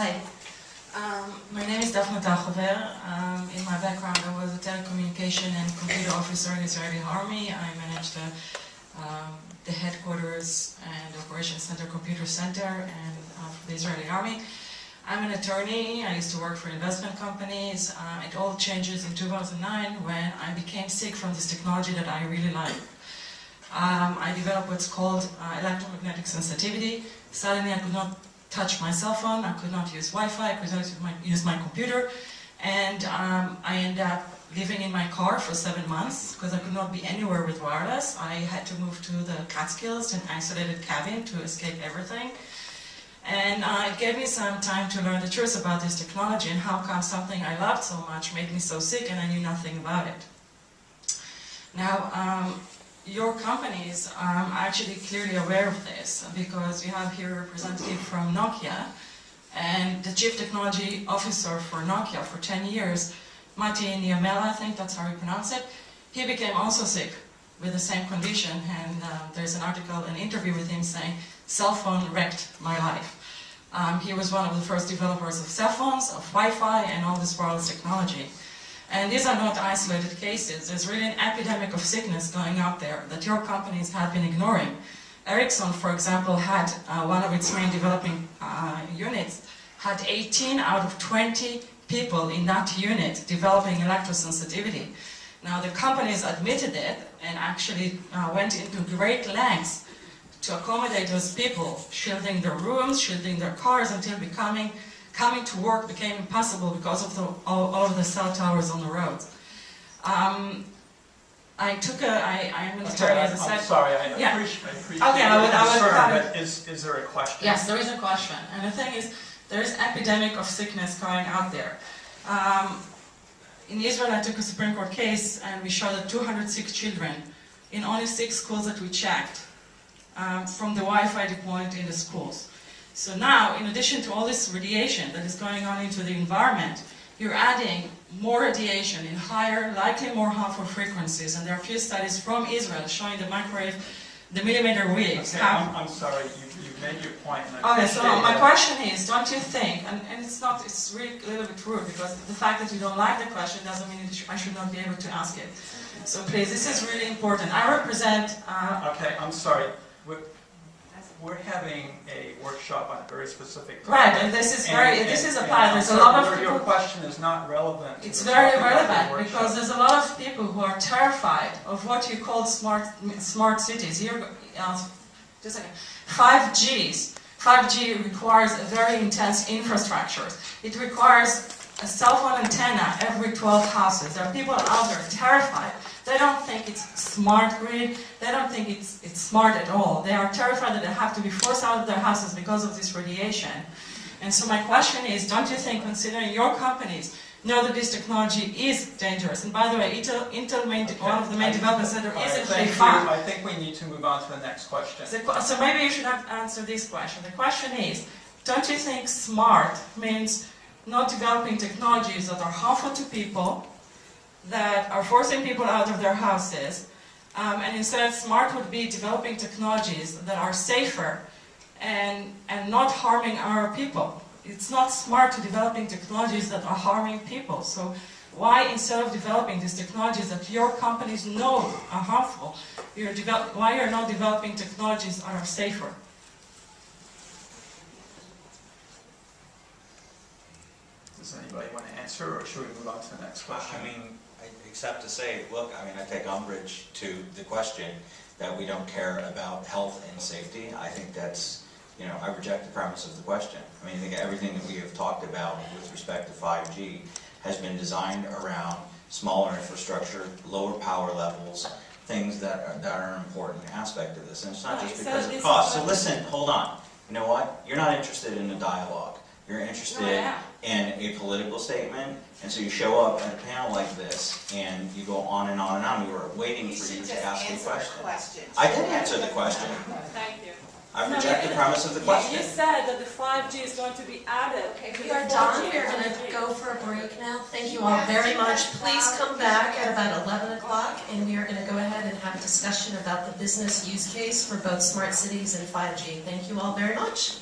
Hi. My name is Daphne Tachover. In my background, I was a telecommunication and computer officer in the Israeli Army. I managed the headquarters and operations center, computer center, and the Israeli Army. I'm an attorney. I used to work for investment companies. It all changes in 2009 when I became sick from this technology that I really like. I developed what's called electromagnetic sensitivity. Suddenly I could not touch my cell phone, I could not use Wi-Fi, I could not use my computer, and I ended up living in my car for 7 months because I could not be anywhere with wireless. I had to move to the Catskills, an isolated cabin, to escape everything. And it gave me some time to learn the truth about this technology and how come something I loved so much made me so sick and I knew nothing about it. Now, your companies are actually clearly aware of this because we have here a representative from Nokia and the chief technology officer for Nokia for 10 years, Mati Niamela, I think that's how you pronounce it. He became also sick with the same condition, and there's an article, an interview with him saying, "Cell phone wrecked my life." He was one of the first developers of cell phones, of Wi-Fi, and all this wireless technology. And these are not isolated cases. There's really an epidemic of sickness going out there that your companies have been ignoring. Ericsson, for example, had one of its main developing units, had 18 out of 20 people in that unit developing electrosensitivity. Now, the companies admitted it and actually went into great lengths to accommodate those people, shielding their rooms, shielding their cars, until coming to work became impossible because of all of the cell towers on the roads. I'm an attorney, as I said. I'm sorry, I appreciate your concern, but is there a question? Yes, there is a question. And the thing is, there is an epidemic of sickness going out there. In Israel, I took a Supreme Court case, and we showed that 206 children in only 6 schools that we checked from the Wi-Fi deployed in the schools. So now, in addition to all this radiation that is going on into the environment, you're adding more radiation in higher, likely more harmful frequencies. And there are a few studies from Israel showing the microwave, the millimeter waves. Okay, I'm sorry, you've made your point. Okay, so my question is, don't you think, and it's really a little bit rude, because the fact that you don't like the question doesn't mean I should not be able to ask it. So please, this is really important. I represent... Okay, I'm sorry. We're having a workshop on a very specific topic. Right, and this is applied. There's a lot of people. Your question is not relevant. It's very relevant because there's a lot of people who are terrified of what you call smart cities. Here, just a second. 5G requires a very intense infrastructure. It requires a cell phone antenna every 12 houses. There are people out there terrified. They don't think it's smart grid. They don't think it's smart at all. They are terrified that they have to be forced out of their houses because of this radiation. And so my question is, don't you think, considering your companies know that this technology is dangerous? And by the way, Intel one of the main developers said there isn't a fun. I think we need to move on to the next question. So maybe you should answer this question. The question is, don't you think smart means not developing technologies that are harmful to people, that are forcing people out of their houses, and instead smart would be developing technologies that are safer and not harming our people. It's not smart to developing technologies that are harming people. So why, instead of developing these technologies that your companies know are harmful, why you're not developing technologies that are safer? Does anybody want to answer, or should we move on to the next question? I mean, except to say, look, I mean, I take umbrage to the question that we don't care about health and safety. I think that's, I reject the premise of the question. I mean, I think everything that we have talked about with respect to 5G has been designed around smaller infrastructure, lower power levels, things that are an important aspect of this. And it's not just because of cost. So listen, hold on. You know what? You're not interested in a dialogue. You're interested in a political statement, and so you show up at a panel like this, and you go on and on and on. We were waiting for you to ask a question. I did answer the question. Thank you. I reject the premise of the question. You said that the 5G is going to be added. Okay, we are done. We're going to go for a break now. Thank you all very much. Please come back at about 11 o'clock, and we are going to go ahead and have a discussion about the business use case for both smart cities and 5G. Thank you all very much.